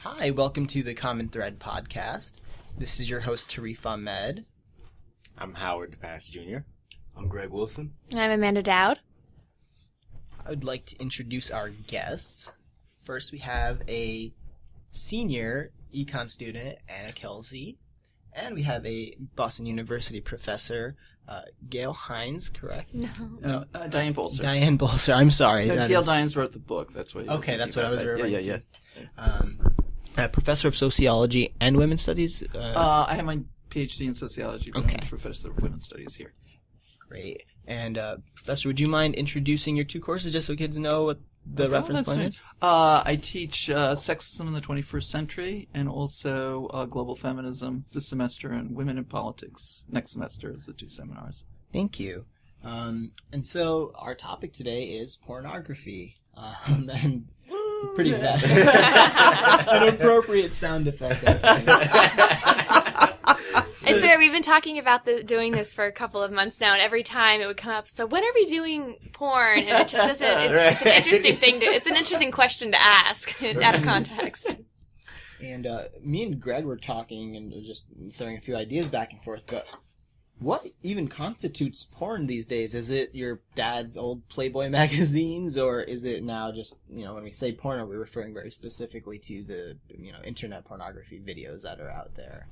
Hi, welcome to the Common Thread podcast. This is your host, Tarif Ahmed. I'm Howard DePass Jr. I'm Greg Wilson. And I'm Amanda Dowd. I would like to introduce our guests. First, we have a senior econ student, Anna Kelsey. And we have a Boston University professor, Gail Hines, correct? No. Diane Balser. Diane Balser, I'm sorry. Gail Hines wrote the book. That's what. Okay, that's what I was referring to. Yeah. Professor of Sociology and Women's Studies? I have my PhD in Sociology, but I'm a professor of Women's Studies here. Great. And, Professor, would you mind introducing your two courses just so kids know what the reference point is? I teach sexism in the 21st century and also global feminism this semester and women in politics next semester is the two seminars. Thank you. And so our topic today is pornography. And it's a pretty bad, an appropriate sound effect, I think. I swear, we've been talking about doing this for a couple of months now, and every time it would come up, so when are we doing porn? And it just doesn't, it's an interesting thing it's an interesting question to ask out of context. And me and Greg were talking and just throwing a few ideas back and forth, but what even constitutes porn these days? Is it your dad's old Playboy magazines, or is it now just, when we say porn, are we referring very specifically to the, internet pornography videos that are out there?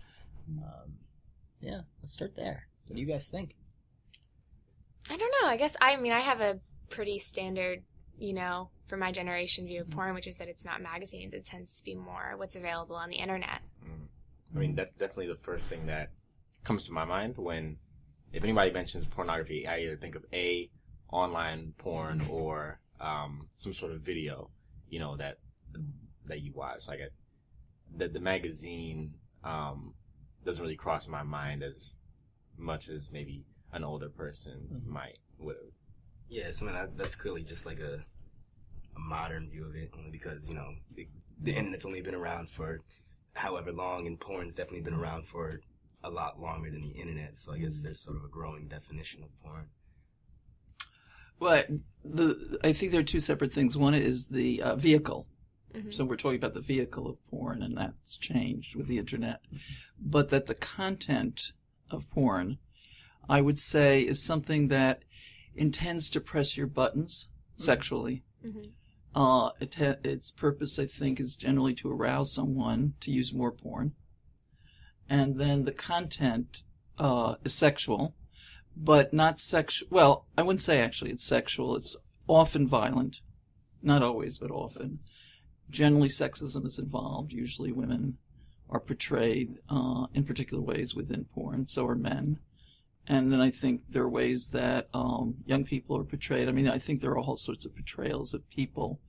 Yeah, let's start there. What do you guys think? I don't know. I guess, I have a pretty standard, for my generation view of porn, which is that it's not magazines. It tends to be more what's available on the internet. I mean, that's definitely the first thing that comes to my mind if anybody mentions pornography. I either think of online porn or some sort of video, that you watch. Like the magazine doesn't really cross my mind as much as maybe an older person would have. Yes, that's clearly just like a modern view of it, only because the internet's only been around for however long, and porn's definitely been around for a lot longer than the internet, so I guess there's sort of a growing definition of porn. Well, I think there are two separate things. One is the vehicle. Mm-hmm. So we're talking about the vehicle of porn, and that's changed with the internet. Mm-hmm. But that the content of porn, I would say, is something that intends to press your buttons sexually. Mm-hmm. Its purpose, I think, is generally to arouse someone to use more porn. And then the content is sexual, but not sexual. Well, I wouldn't say actually it's sexual. It's often violent. Not always, but often. Generally, sexism is involved. Usually women are portrayed in particular ways within porn. So are men. And then I think there are ways that young people are portrayed. I think there are all sorts of portrayals of people.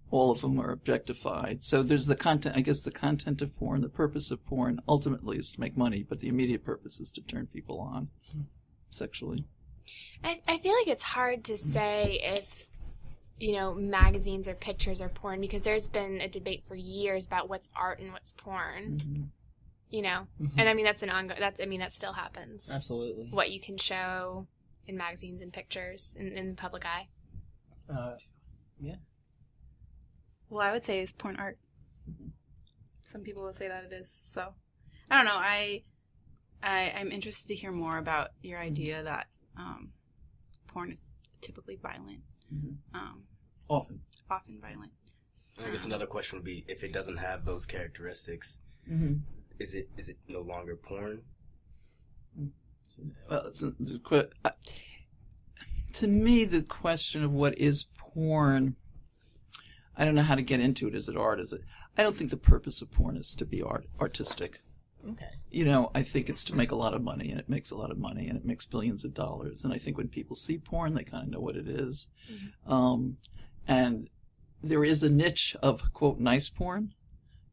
All of them are objectified. So there's the content, I guess the content of porn, the purpose of porn ultimately is to make money, but the immediate purpose is to turn people on sexually. I feel like it's hard to say if, magazines or pictures are porn, because there's been a debate for years about what's art and what's porn. Mm-hmm. And that's an ongoing, that still happens. Absolutely. What you can show in magazines and pictures in the public eye. Yeah. Well, I would say it's porn art. Some people would say that it is. So, I don't know. I'm interested to hear more about your idea that porn is typically violent. Mm-hmm. Often violent. I guess another question would be, if it doesn't have those characteristics, is it no longer porn? Well, to me, the question of what is porn, I don't know how to get into it. Is it art? I don't think the purpose of porn is to be artistic. Okay. I think it's to make a lot of money, and it makes a lot of money, and it makes billions of dollars. And I think when people see porn, they kind of know what it is. Mm-hmm. And there is a niche of, quote, nice porn,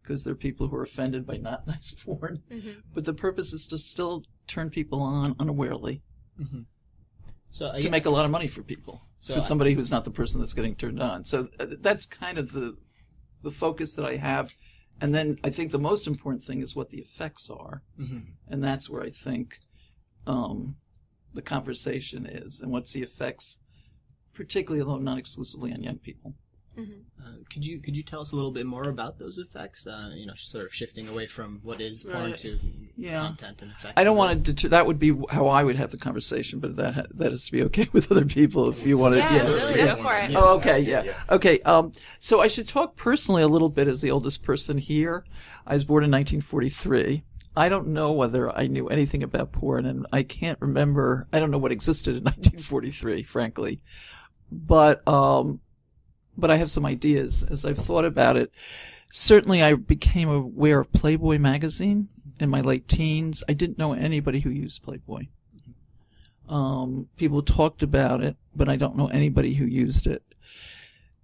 because there are people who are offended by not nice porn. Mm-hmm. But the purpose is to still turn people on unawarely. Mm-hmm. To make a lot of money for people, for somebody who's not the person that's getting turned on. So that's kind of the focus that I have. And then I think the most important thing is what the effects are. Mm-hmm. And that's where I think the conversation is, and what's the effects, particularly, although not exclusively, on young people. Could you tell us a little bit more about those effects? Sort of shifting away from what is porn to content and effects. I don't want to. That would be how I would have the conversation, but that has to be okay with other people if you want to. Go for it. Oh, okay, yeah. Okay. So I should talk personally a little bit as the oldest person here. I was born in 1943. I don't know whether I knew anything about porn, and I can't remember. I don't know what existed in 1943, frankly, but I have some ideas as I've thought about it. Certainly, I became aware of Playboy magazine in my late teens. I didn't know anybody who used Playboy. People talked about it, but I don't know anybody who used it.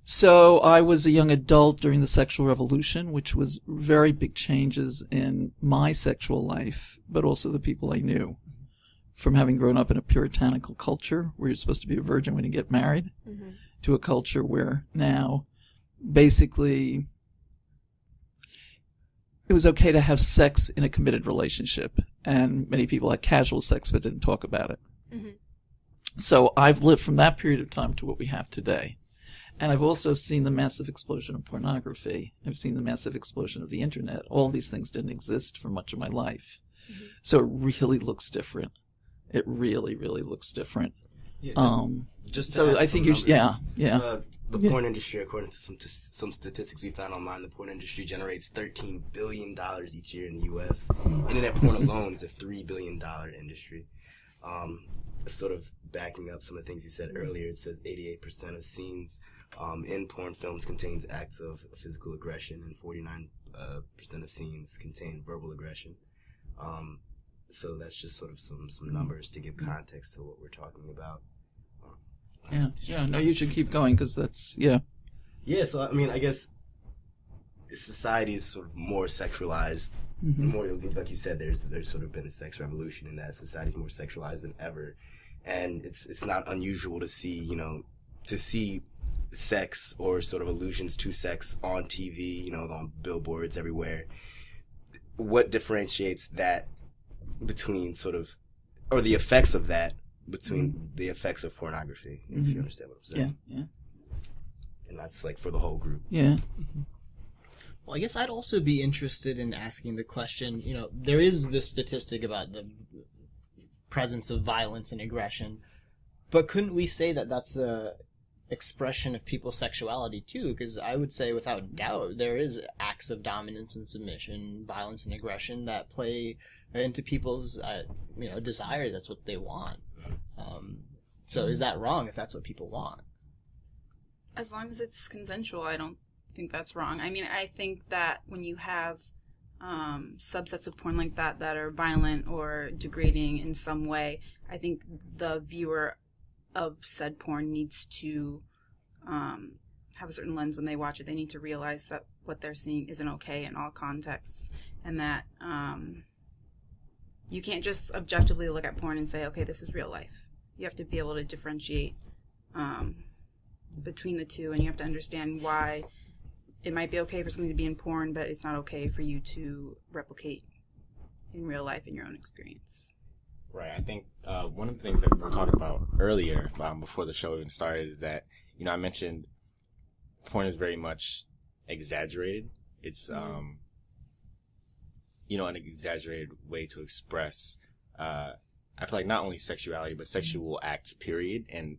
So I was a young adult during the sexual revolution, which was very big changes in my sexual life, but also the people I knew. From having grown up in a puritanical culture where you're supposed to be a virgin when you get married, to a culture where now basically it was okay to have sex in a committed relationship. And many people had casual sex but didn't talk about it. So I've lived from that period of time to what we have today. And I've also seen the massive explosion of pornography. I've seen the massive explosion of the internet. All these things didn't exist for much of my life. So it really looks different. It really, really looks different. Yeah, just so I think you should, the porn industry, according to some statistics we found online, the porn industry generates $13 billion each year in the U.S. Internet porn alone is a $3 billion industry. Sort of backing up some of the things you said earlier, it says 88% of scenes in porn films contains acts of physical aggression, and 49% of scenes contain verbal aggression. So that's just sort of some numbers to give context to what we're talking about. No, you should keep going because that's, Yeah, so I mean, I guess society is sort of more sexualized. More, like you said, there's sort of been a sex revolution in that society's more sexualized than ever. And it's not unusual to see sex or sort of allusions to sex on TV, on billboards everywhere. What differentiates that between or the effects of that between the effects of pornography, if you understand what I'm saying? Yeah. And that's like for the whole group. Yeah. Well, I guess I'd also be interested in asking the question, there is this statistic about the presence of violence and aggression, but couldn't we say that that's a expression of people's sexuality too? Because I would say without doubt there is acts of dominance and submission, violence and aggression that play into people's desires. That's what they want. So is that wrong if that's what people want? As long as it's consensual, I don't think that's wrong. I mean, I think that when you have subsets of porn like that are violent or degrading in some way, I think the viewer of said porn needs to have a certain lens when they watch it. They need to realize that what they're seeing isn't okay in all contexts, and that you can't just objectively look at porn and say, okay, this is real life. You have to be able to differentiate between the two, and you have to understand why it might be okay for something to be in porn, but it's not okay for you to replicate in real life in your own experience. Right. I think one of the things that we were talking about earlier, before the show even started, is that, I mentioned porn is very much exaggerated. It's, an exaggerated way to express, I feel like not only sexuality, but sexual acts, period. And,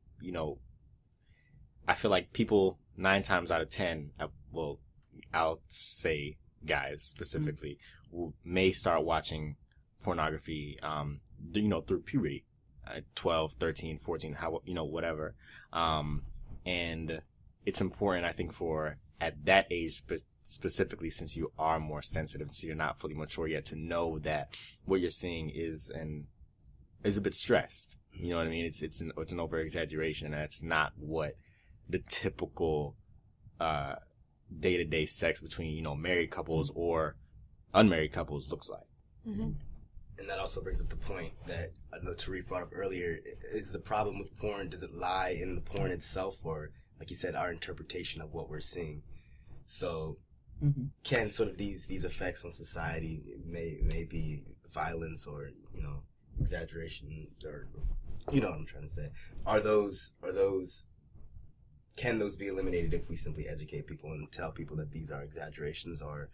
I feel like people 9 times out of 10, I'll say guys specifically, may start watching pornography, through puberty, 12, 13, 14, whatever. And it's important, I think, for at that age specifically, since you are more sensitive, so you're not fully mature yet, to know that what you're seeing is a bit stressed. You know what I mean? It's an over exaggeration, and it's not what the typical day-to-day sex between married couples or unmarried couples looks like. And that also brings up the point that I know Tariq brought up earlier. Is the problem with porn, does it lie in the porn itself, or, like you said, our interpretation of what we're seeing? So can sort of these effects on society may be violence or exaggeration, or what I'm trying to say, are those can those be eliminated if we simply educate people and tell people that these are exaggerations, or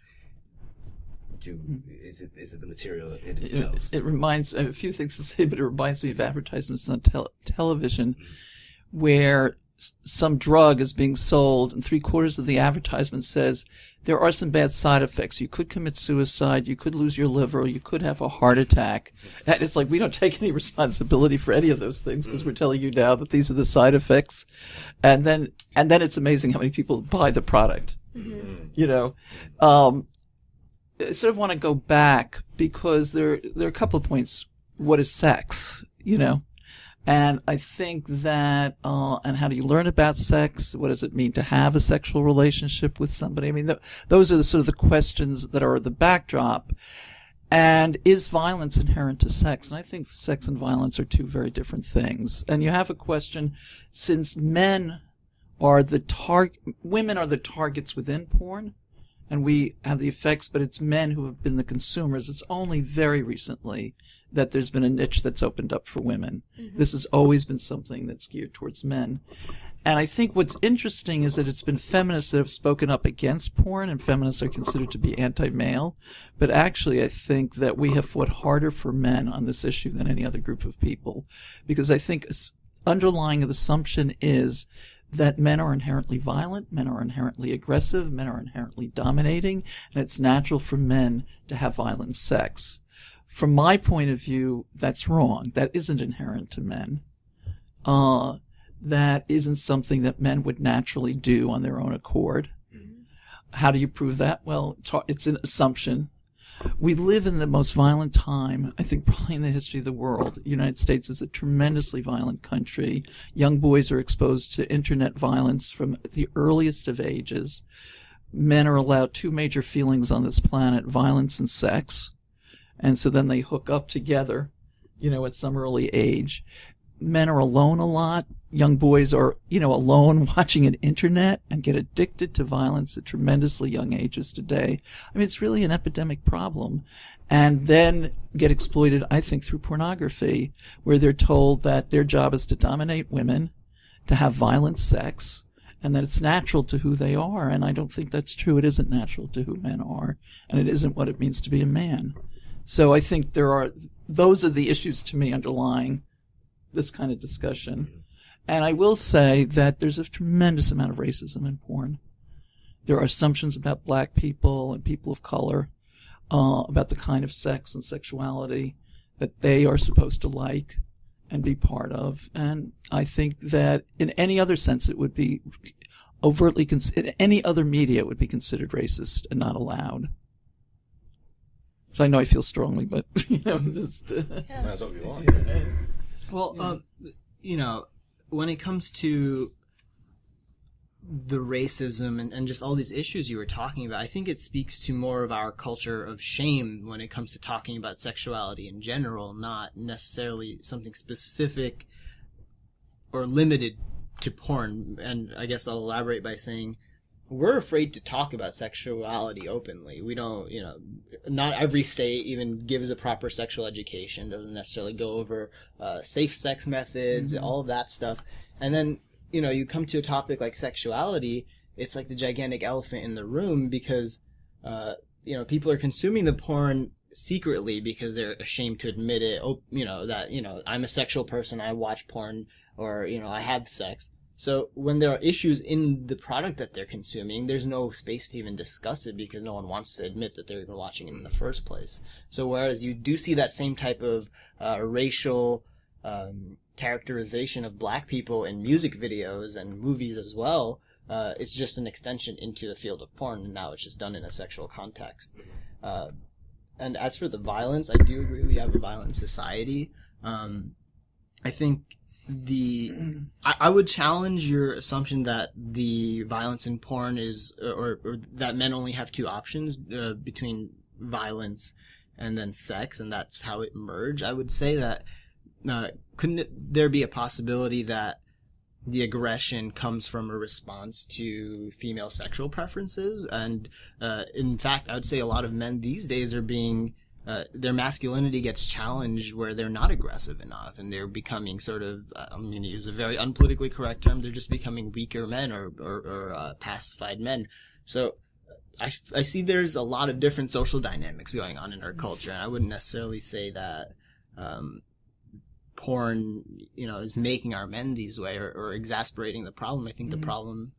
is it the material in itself? It reminds, I have a few things to say, but it reminds me of advertisements on television where some drug is being sold and 3/4 of the advertisement says there are some bad side effects. You could commit suicide. You could lose your liver. You could have a heart attack. And it's like we don't take any responsibility for any of those things because we're telling you now that these are the side effects. And then it's amazing how many people buy the product. You know, I sort of want to go back because there are a couple of points. What is sex? You know? And I think that, and how do you learn about sex? What does it mean to have a sexual relationship with somebody? I mean, those are the sort of the questions that are the backdrop. And is violence inherent to sex? And I think sex and violence are two very different things. And you have a question, since men are women are the targets within porn, and we have the effects, but it's men who have been the consumers. It's only very recently that there's been a niche that's opened up for women. This has always been something that's geared towards men. And I think what's interesting is that it's been feminists that have spoken up against porn, and feminists are considered to be anti-male. But actually, I think that we have fought harder for men on this issue than any other group of people. Because I think underlying the assumption is that men are inherently violent, men are inherently aggressive, men are inherently dominating, and it's natural for men to have violent sex. From my point of view, that's wrong. That isn't inherent to men. That isn't something that men would naturally do on their own accord. How do you prove that? Well, it's an assumption. We live in the most violent time, I think, probably in the history of the world. The United States is a tremendously violent country. Young boys are exposed to internet violence from the earliest of ages. Men are allowed two major feelings on this planet, violence and sex. And so then they hook up together, at some early age. Men are alone a lot. Young boys are, alone watching an internet and get addicted to violence at tremendously young ages today. I mean, it's really an epidemic problem. And then get exploited, I think, through pornography, where they're told that their job is to dominate women, to have violent sex, and that it's natural to who they are. And I don't think that's true. It isn't natural to who men are, and it isn't what it means to be a man. So I think those are the issues to me underlying this kind of discussion. And I will say that there's a tremendous amount of racism in porn. There are assumptions about black people and people of color, about the kind of sex and sexuality that they are supposed to like and be part of. And I think that in any other sense it would be overtly, in any other media it would be considered racist and not allowed. So I know I feel strongly, but, just... That's what we want. Well, when it comes to the racism and just all these issues you were talking about, I think it speaks to more of our culture of shame when it comes to talking about sexuality in general, not necessarily something specific or limited to porn. And I guess I'll elaborate by saying we're afraid to talk about sexuality openly. We don't, not every state even gives a proper sexual education, doesn't necessarily go over safe sex methods, all of that stuff. And then, you come to a topic like sexuality, it's like the gigantic elephant in the room because, people are consuming the porn secretly because they're ashamed to admit it, that, I'm a sexual person, I watch porn, or, I had sex. So when there are issues in the product that they're consuming, there's no space to even discuss it because no one wants to admit that they're even watching it in the first place. So whereas you do see that same type of racial characterization of black people in music videos and movies as well, it's just an extension into the field of porn, and now it's just done in a sexual context. And as for the violence, I do agree we have a violent society. I think I would challenge your assumption that the violence in porn is, or that men only have two options between violence and then sex, and that's how it merged. I would say that couldn't there be a possibility that the aggression comes from a response to female sexual preferences? And in fact, I would say a lot of men these days are being their masculinity gets challenged where they're not aggressive enough, and they're becoming sort of, I'm going to use a very unpolitically correct term, they're just becoming weaker men or pacified men. So I see there's a lot of different social dynamics going on in our culture, and I wouldn't necessarily say that porn, is making our men these way or exasperating the problem. I think the problem,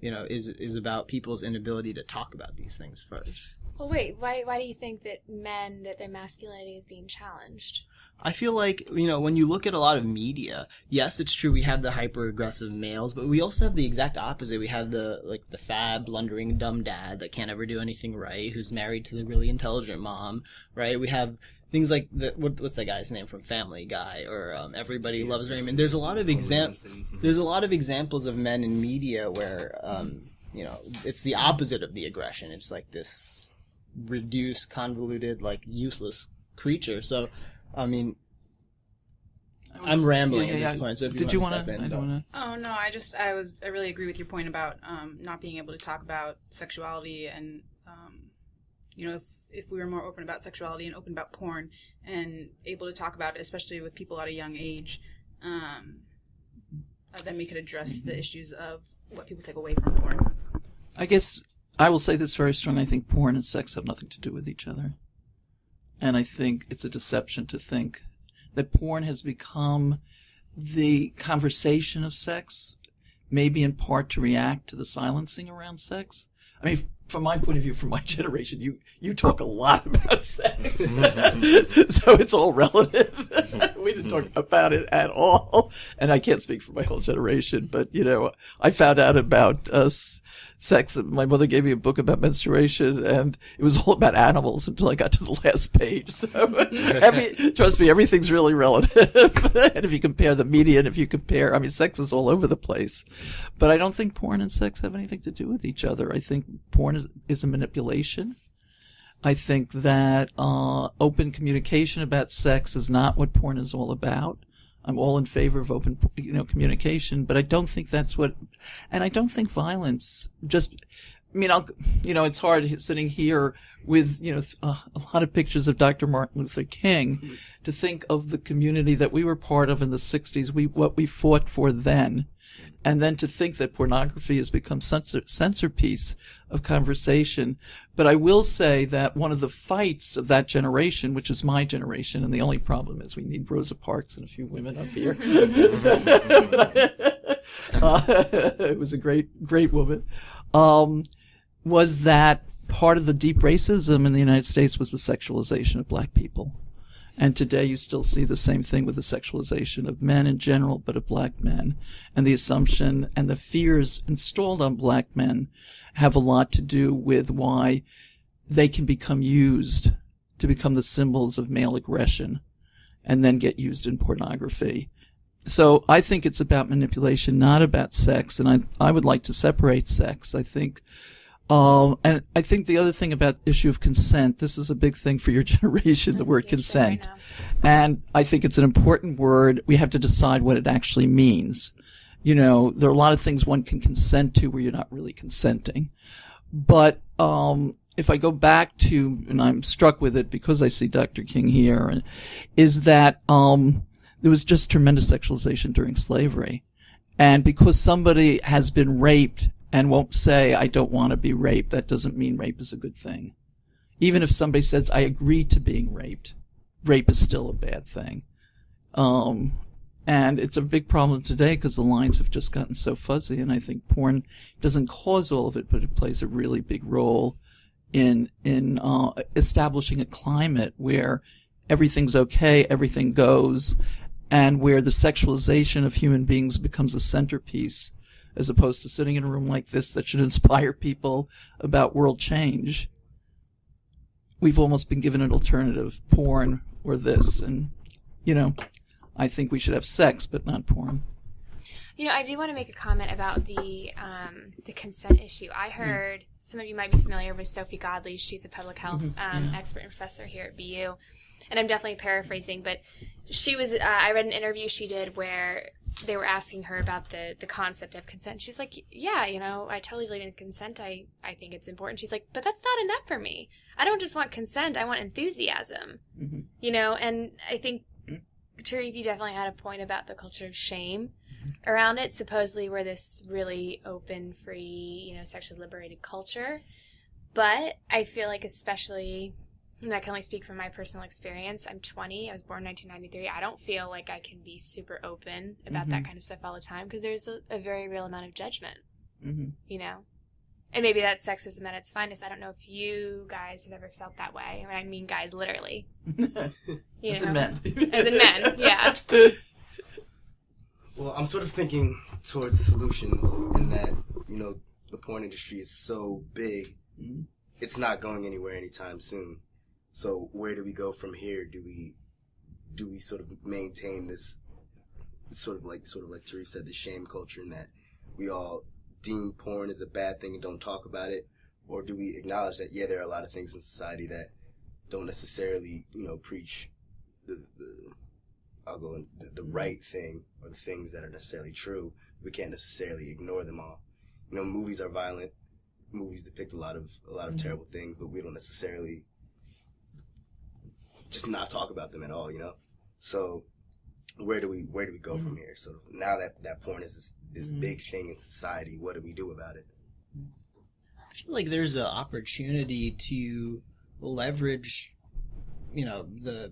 is about people's inability to talk about these things first. Well, wait, why do you think that their masculinity is being challenged? I feel like, when you look at a lot of media, yes, it's true we have the hyper-aggressive males, but we also have the exact opposite. We have the fat, blundering, dumb dad that can't ever do anything right, who's married to the really intelligent mom, right? We have things like, what's that guy's name from Family Guy, or Everybody Loves Raymond. There's a lot of examples of men in media where, it's the opposite of the aggression. It's like this reduced, convoluted, useless creature. So, I mean, I'm rambling at this point. So if you want to step in, I don't want to. Oh no, I really agree with your point about not being able to talk about sexuality, and if we were more open about sexuality and open about porn and able to talk about it, especially with people at a young age, then we could address the issues of what people take away from porn. I guess I will say this very strongly. I think porn and sex have nothing to do with each other. And I think it's a deception to think that porn has become the conversation of sex, maybe in part to react to the silencing around sex. I mean, from my point of view, from my generation, you talk a lot about sex. So it's all relative. We didn't talk about it at all. And I can't speak for my whole generation, but, I found out about sex. My mother gave me a book about menstruation, and it was all about animals until I got to the last page. So, trust me, everything's really relative. And if you compare the media, and sex is all over the place. But I don't think porn and sex have anything to do with each other. I think porn is a manipulation. I think that open communication about sex is not what porn is all about. I'm all in favor of open, communication, but I don't think that's what, and I don't think violence it's hard sitting here with, a lot of pictures of Dr. Martin Luther King to think of the community that we were part of in the 60s, what we fought for then. And then to think that pornography has become centerpiece of conversation. But I will say that one of the fights of that generation, which is my generation, and the only problem is we need Rosa Parks and a few women up here. It was a great woman. Was that part of the deep racism in the United States was the sexualization of black people. And today you still see the same thing with the sexualization of men in general, but of black men. And the assumption and the fears installed on black men have a lot to do with why they can become used to become the symbols of male aggression and then get used in pornography. So I think it's about manipulation, not about sex. And I would like to separate sex. I think and I think the other thing about the issue of consent, this is a big thing for your generation, the word consent. Right, and I think it's an important word. We have to decide what it actually means. There are a lot of things one can consent to where you're not really consenting. But if I go back to, and I'm struck with it because I see Dr. King here, is that there was just tremendous sexualization during slavery. And because somebody has been raped and won't say, I don't want to be raped, that doesn't mean rape is a good thing. Even if somebody says, I agree to being raped, rape is still a bad thing. And it's a big problem today because the lines have just gotten so fuzzy, and I think porn doesn't cause all of it, but it plays a really big role in establishing a climate where everything's okay, everything goes, and where the sexualization of human beings becomes a centerpiece, as opposed to sitting in a room like this that should inspire people about world change. We've almost been given an alternative, porn or this. And, I think we should have sex, but not porn. I do want to make a comment about the consent issue. I heard, some of you might be familiar with Sophie Godley. She's a public health expert and professor here at BU. And I'm definitely paraphrasing, but she was, I read an interview she did where they were asking her about the concept of consent. She's like, yeah, I totally believe in consent. I think it's important. She's like, but that's not enough for me. I don't just want consent. I want enthusiasm, and I think, Sharif, you definitely had a point about the culture of shame around it. Supposedly we're this really open, free, sexually liberated culture. But I feel like especially, and I can only speak from my personal experience, I'm 20, I was born in 1993. I don't feel like I can be super open about that kind of stuff all the time because there's a very real amount of judgment, And maybe that's sexism at its finest. I don't know if you guys have ever felt that way. I mean guys, literally. As in men. As in men, yeah. Well, I'm sort of thinking towards solutions in that, the porn industry is so big, it's not going anywhere anytime soon. So where do we go from here? Do we sort of maintain this sort of like Therese said, the shame culture in that we all deem porn as a bad thing and don't talk about it? Or do we acknowledge that, yeah, there are a lot of things in society that don't necessarily, preach the right thing or the things that are necessarily true? We can't necessarily ignore them all. Movies are violent. Movies depict a lot of terrible things, but we don't necessarily just not talk about them at all, So where do we go from here? So now that porn is this big thing in society, what do we do about it? I feel like there's an opportunity to leverage, the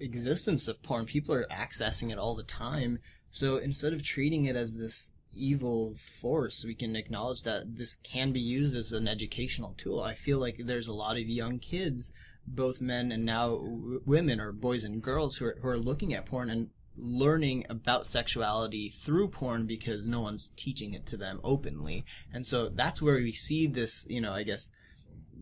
existence of porn. People are accessing it all the time. So instead of treating it as this evil force, we can acknowledge that this can be used as an educational tool. I feel like there's a lot of young kids, both men and now women, or boys and girls, who are looking at porn and learning about sexuality through porn because no one's teaching it to them openly. And so that's where we see this, I guess,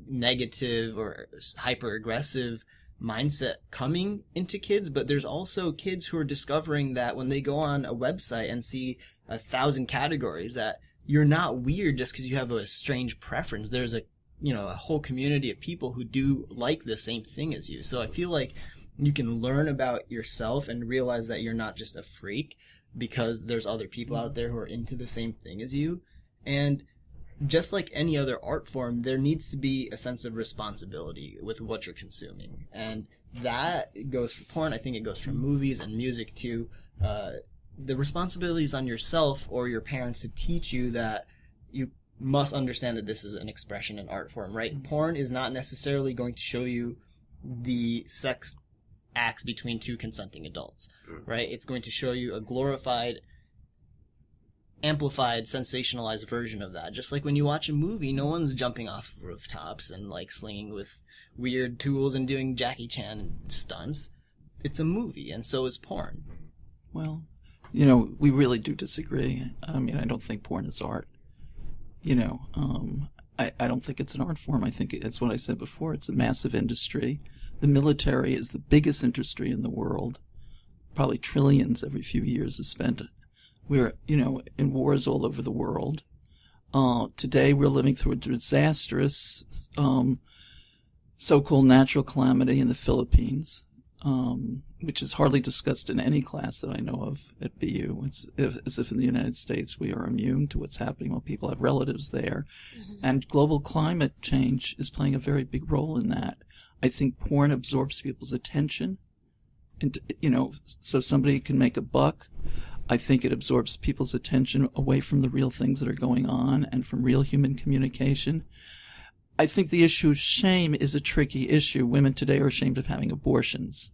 negative or hyper-aggressive mindset coming into kids. But there's also kids who are discovering that when they go on a website and see 1,000 categories, that you're not weird just because you have a strange preference. There's a whole community of people who do like the same thing as you. So I feel like you can learn about yourself and realize that you're not just a freak because there's other people out there who are into the same thing as you. And just like any other art form, there needs to be a sense of responsibility with what you're consuming. And that goes for porn. I think it goes for movies and music too. The responsibility is on yourself or your parents to teach you that you must understand that this is an expression, an art form, right? Porn is not necessarily going to show you the sex acts between two consenting adults, right? It's going to show you a glorified, amplified, sensationalized version of that. Just like when you watch a movie, no one's jumping off rooftops and like slinging with weird tools and doing Jackie Chan stunts. It's a movie, and so is porn. Well, we really do disagree. I mean, I don't think porn is art. I don't think it's an art form. I think it's what I said before. It's a massive industry. The military is the biggest industry in the world. Probably trillions every few years is spent. We're, in wars all over the world. Today we're living through a disastrous so-called natural calamity in the Philippines, which is hardly discussed in any class that I know of at BU. It's as if in the United States we are immune to what's happening while people have relatives there. And global climate change is playing a very big role in that. I think porn absorbs people's attention, and so somebody can make a buck. I think it absorbs people's attention away from the real things that are going on and from real human communication. I think the issue of shame is a tricky issue. Women today are ashamed of having abortions.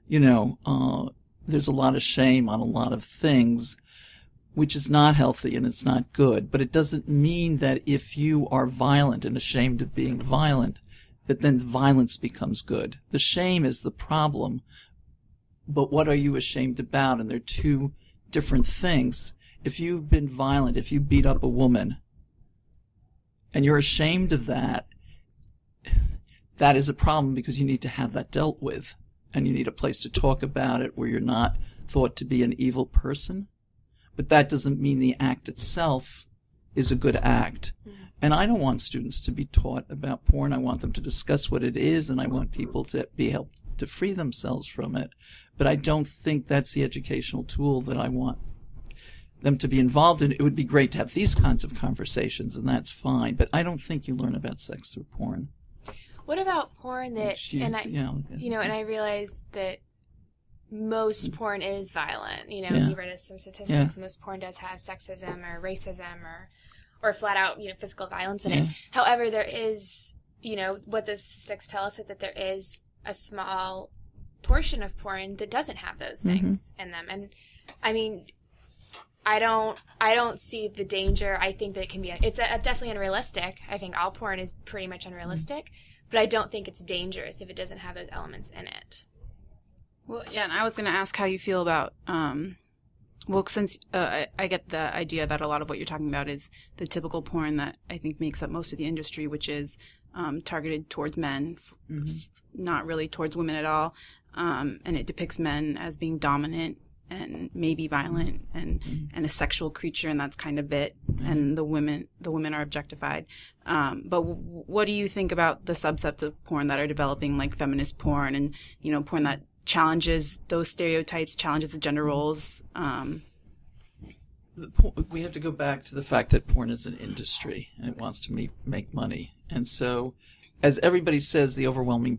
There's a lot of shame on a lot of things, which is not healthy and it's not good. But it doesn't mean that if you are violent and ashamed of being violent, that then violence becomes good. The shame is the problem, but what are you ashamed about? And they're two different things. If you've been violent, if you beat up a woman, and you're ashamed of that, that is a problem because you need to have that dealt with. And you need a place to talk about it where you're not thought to be an evil person. But that doesn't mean the act itself is a good act. And I don't want students to be taught about porn. I want them to discuss what it is, and I want people to be helped to free themselves from it. But I don't think that's the educational tool that I want them to be involved in it. It would be great to have these kinds of conversations, and that's fine. But I don't think you learn about sex through porn. What about porn that, and I realize that most porn is violent. You know, you read some statistics. Most porn does have sexism or racism or flat out, physical violence in it. However, there is, what the statistics tell us is that there is a small portion of porn that doesn't have those things in them. And I mean, I don't see the danger. I think that it can be, it's definitely unrealistic. I think all porn is pretty much unrealistic, but I don't think it's dangerous if it doesn't have those elements in it. Well, yeah, and I was going to ask how you feel about, since I get the idea that a lot of what you're talking about is the typical porn that I think makes up most of the industry, which is targeted towards men, not really towards women at all, and it depicts men as being dominant and maybe violent and a sexual creature, and that's kind of it. And the women are objectified. But what do you think about the subsets of porn that are developing, like feminist porn and porn that challenges those stereotypes, challenges the gender roles? We have to go back to the fact that porn is an industry and it wants to make money. And so, as everybody says, the overwhelming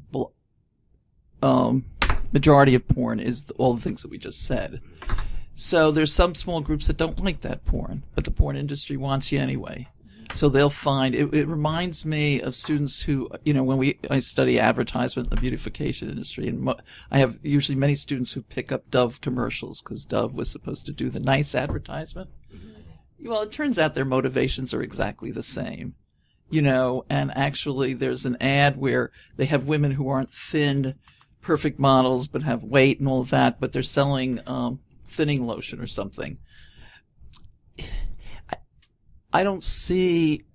majority of porn is all the things that we just said. So there's some small groups that don't like that porn, but the porn industry wants you anyway. So they'll find it reminds me of students who, when I study advertisement in the beautification industry, and I have usually many students who pick up Dove commercials because Dove was supposed to do the nice advertisement. Well, it turns out their motivations are exactly the same, and actually there's an ad where they have women who aren't thin, perfect models, but have weight and all of that, but they're selling thinning lotion or something. I don't see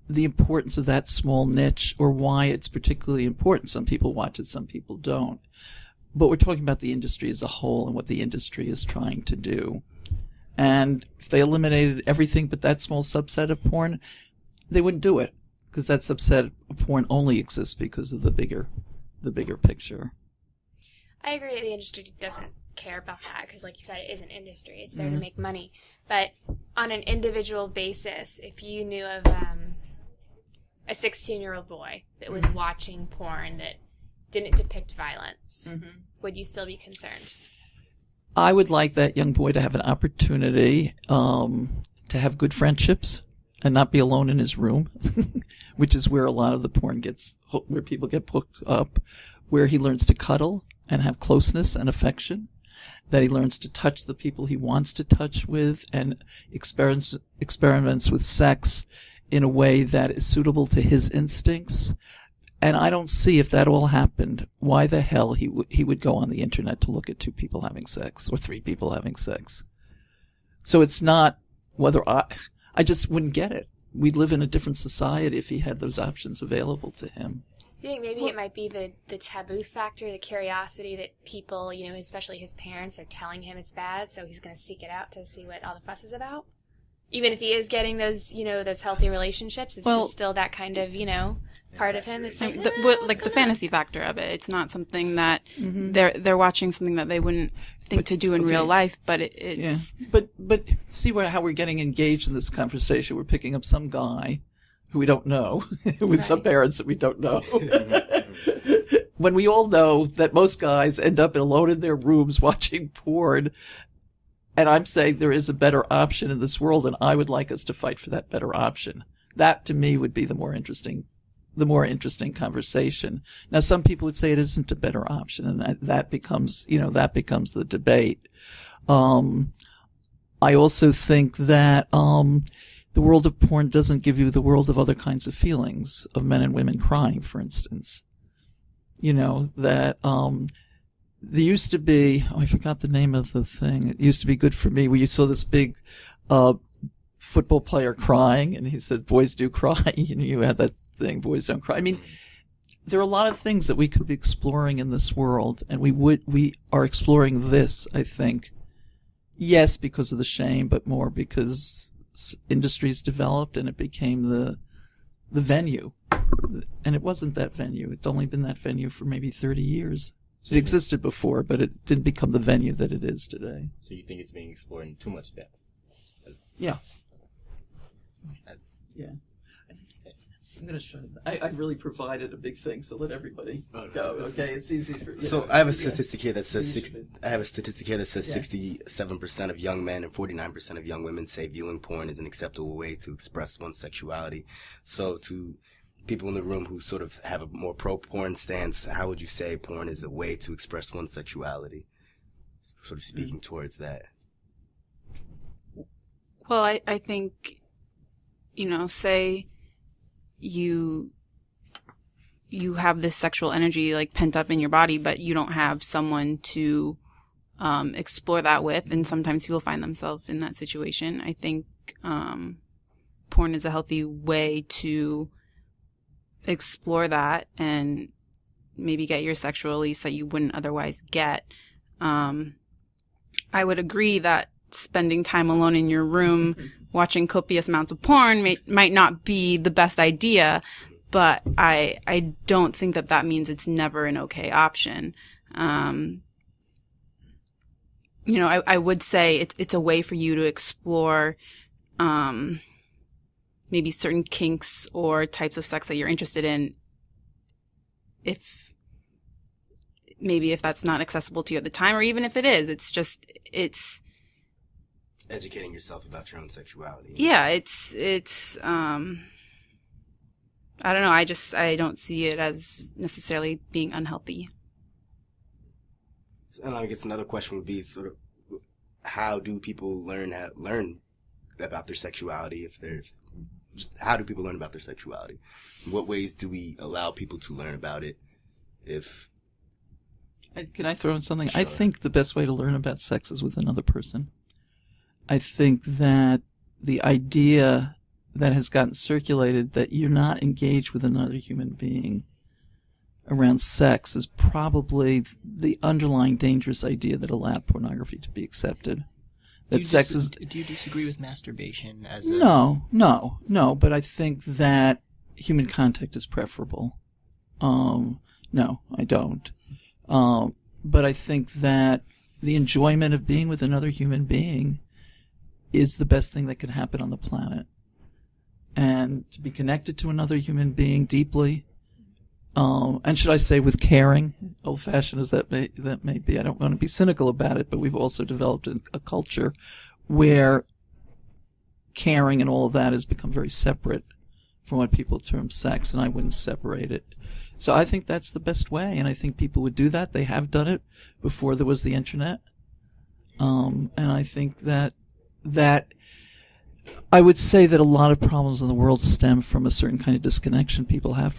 the importance of that small niche or why it's particularly important. Some people watch it, some people don't. But we're talking about the industry as a whole and what the industry is trying to do. And if they eliminated everything but that small subset of porn, they wouldn't do it, because that subset of porn only exists because of the bigger picture. I agree that the industry doesn't care about that because, like you said, it is an industry. It's there to make money. But on an individual basis, if you knew of a 16-year-old boy that was watching porn that didn't depict violence, would you still be concerned? I would like that young boy to have an opportunity to have good friendships and not be alone in his room, which is where a lot of the porn where people get hooked up, where he learns to cuddle and have closeness and affection, that he learns to touch the people he wants to touch with and experiments with sex in a way that is suitable to his instincts. And I don't see, if that all happened, why the hell he would go on the internet to look at 2 people having sex or 3 people having sex. So it's not whether I just wouldn't get it. We'd live in a different society if he had those options available to him. Do you think maybe it might be the taboo factor, the curiosity that people, especially his parents, are telling him it's bad, so he's going to seek it out to see what all the fuss is about? Even if he is getting those, those healthy relationships, it's just still that kind of, part of him that's like the fantasy factor of it. It's not something that they're watching something that they wouldn't think to do in real life, but it's... Yeah. But see how we're getting engaged in this conversation. We're picking up some guy who we don't know, with some parents that we don't know. When we all know that most guys end up alone in their rooms watching porn, and I'm saying there is a better option in this world, and I would like us to fight for that better option. That, to me, would be the more interesting conversation. Now, some people would say it isn't a better option, and that becomes the debate. I also think that the world of porn doesn't give you the world of other kinds of feelings, of men and women crying, for instance. That there used to be, I forgot the name of the thing. It used to be Good for Me, where you saw this big football player crying, and he said, boys do cry. You had that thing, boys don't cry. I mean, there are a lot of things that we could be exploring in this world, and we are exploring this, I think. Yes, because of the shame, but more because industries developed and it became the venue. And it wasn't that venue. It's only been that venue for maybe 30 years. So it existed before, but it didn't become the venue that it is today. So you think it's being explored in too much depth? Yeah. Yeah. I'm going to show you. I've really provided a big thing, so let everybody go. Okay, it's easy for you. So I have a statistic here that says 67% of young men and 49% of young women say viewing porn is an acceptable way to express one's sexuality. So to people in the room who sort of have a more pro-porn stance, how would you say porn is a way to express one's sexuality? Sort of speaking towards that. Well, I think, say you have this sexual energy like pent up in your body, but you don't have someone to explore that with, and sometimes people find themselves in that situation. I think porn is a healthy way to explore that and maybe get your sexual release that you wouldn't otherwise get. I would agree that spending time alone in your room watching copious amounts of porn might not be the best idea, but I don't think that means it's never an okay option. I would say it's a way for you to explore maybe certain kinks or types of sex that you're interested in, if that's not accessible to you at the time, or even if it is, it's educating yourself about your own sexuality. Yeah, it's I don't know. I don't see it as necessarily being unhealthy. And I guess another question would be sort of, how do people learn about their sexuality? How do people learn about their sexuality? In what ways do we allow people to learn about it? Can I throw in something? Sure. I think the best way to learn about sex is with another person. I think that the idea that has gotten circulated that you're not engaged with another human being around sex is probably the underlying dangerous idea that allowed pornography to be accepted. That sex is. Do you disagree with masturbation as a? No. But I think that human contact is preferable. No, I don't. But I think that the enjoyment of being with another human being is the best thing that could happen on the planet. And to be connected to another human being deeply, and should I say with caring, old-fashioned as that may be, I don't want to be cynical about it, but we've also developed a culture where caring and all of that has become very separate from what people term sex, and I wouldn't separate it. So I think that's the best way, and I think people would do that. They have done it before there was the internet. And I think that I would say that a lot of problems in the world stem from a certain kind of disconnection people have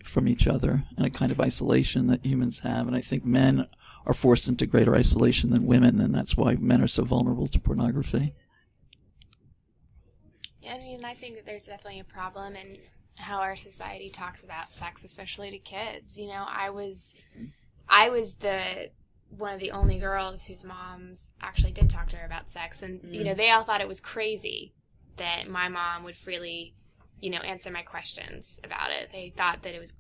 from each other, and a kind of isolation that humans have. And I think men are forced into greater isolation than women, and that's why men are so vulnerable to pornography. Yeah, I think that there's definitely a problem in how our society talks about sex, especially to kids. I was one of the only girls whose moms actually did talk to her about sex, and they all thought it was crazy that my mom would freely answer my questions about it. They thought that it was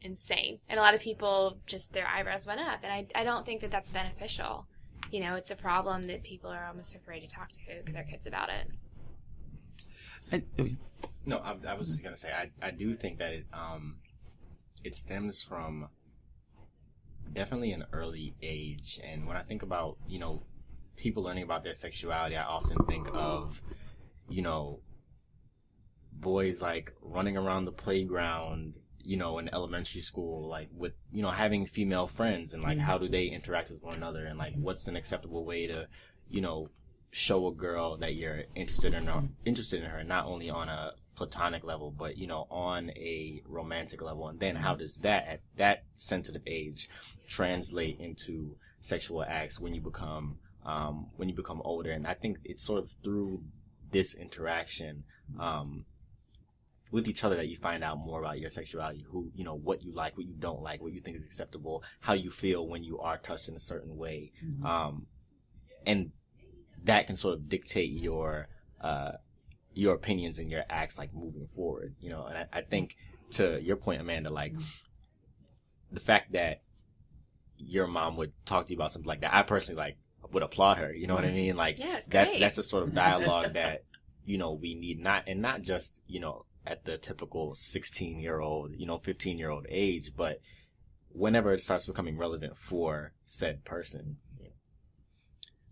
insane, and a lot of people just their eyebrows went up, and I don't think that that's beneficial. It's a problem that people are almost afraid to talk to their kids about it. No, I was just gonna say I do think that it stems from definitely an early age. And when I think about people learning about their sexuality, I often think of boys like running around the playground in elementary school, like with having female friends, and like how do they interact with one another, and like what's an acceptable way to show a girl that you're interested in her, not only on a platonic level, but on a romantic level. And then how does that at that sensitive age translate into sexual acts when you become older? And I think it's sort of through this interaction with each other that you find out more about your sexuality, what you like, what you don't like, what you think is acceptable, how you feel when you are touched in a certain way. And that can sort of dictate your opinions and your acts, like moving forward, and I think to your point, Amanda, like the fact that your mom would talk to you about something like that, I personally would applaud her, what I mean? Like, yeah, that's a sort of dialogue that we need not just, at the typical 16-year-old, 15-year-old age, but whenever it starts becoming relevant for said person.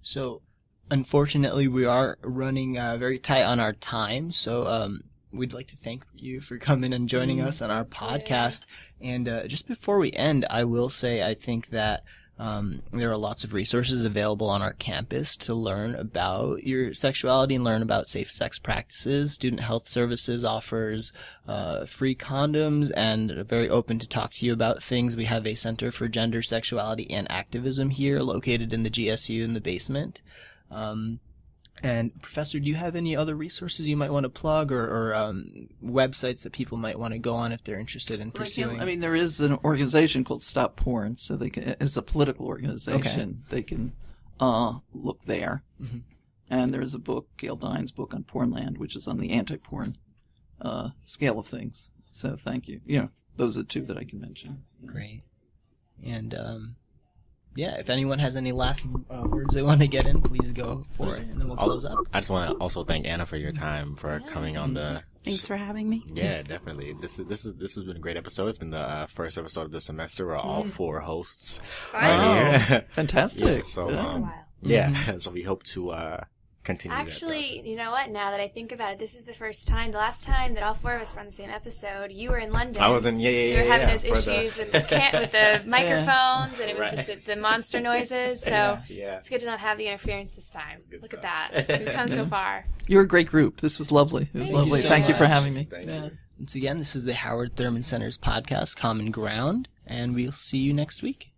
So, unfortunately, we are running very tight on our time. So, we'd like to thank you for coming and joining us on our podcast. And just before we end, I will say I think that there are lots of resources available on our campus to learn about your sexuality and learn about safe sex practices. Student Health Services offers free condoms and are very open to talk to you about things. We have a Center for Gender, Sexuality, and Activism here located in the GSU in the basement. And Professor, do you have any other resources you might want to plug or websites that people might want to go on if they're interested in pursuing? I mean, there is an organization called Stop Porn, so it's a political organization. Okay. They can look there. Mm-hmm. And there's a book, Gail Dine's book on Pornland, which is on the anti-porn scale of things. So thank you. Those are the two that I can mention. Great. And if anyone has any last words they want to get in, please go for it, and then we'll close up. I just want to also thank Anna for your time, for coming on the... Thanks for having me. Yeah, definitely. This has been a great episode. It's been the first episode of the semester where all 4 hosts are here. Fantastic. So we hope to continue Actually, you know what? Now that I think about it, this is the first time. The last time that all 4 of us were on the same episode, you were in London. I was in, You were having those issues with the microphones, and it was just the monster noises. So it's good to not have the interference this time. Look at that. We've come so far. You're a great group. This was lovely. It was lovely. Thank you for having me. Thank you. Once again, this is the Howard Thurman Center's podcast, Common Ground, and we'll see you next week.